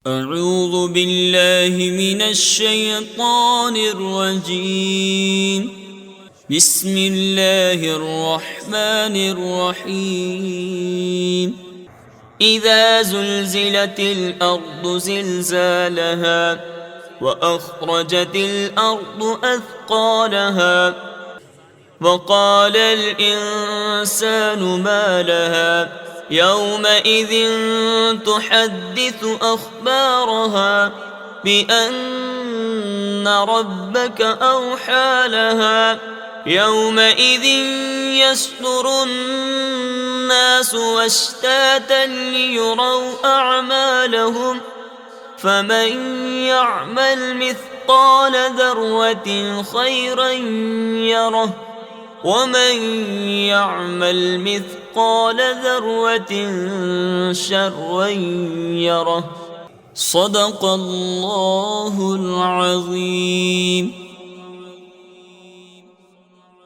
أعوذ بالله من الشيطان الرجيم. بسم الله الرحمن الرحيم. إذا زلزلت الأرض زلزالها وأخرجت الأرض أثقالها وقال الإنسان ما لها يومئذ تحدث أخبارها بأن ربك أوحى لها يومئذ يصدر الناس أشتاتا ليروا أعمالهم فمن يعمل مثقال ذرة خيرا يره ومن يعمل مثقال ذرة شرا يره. صدق الله العظيم.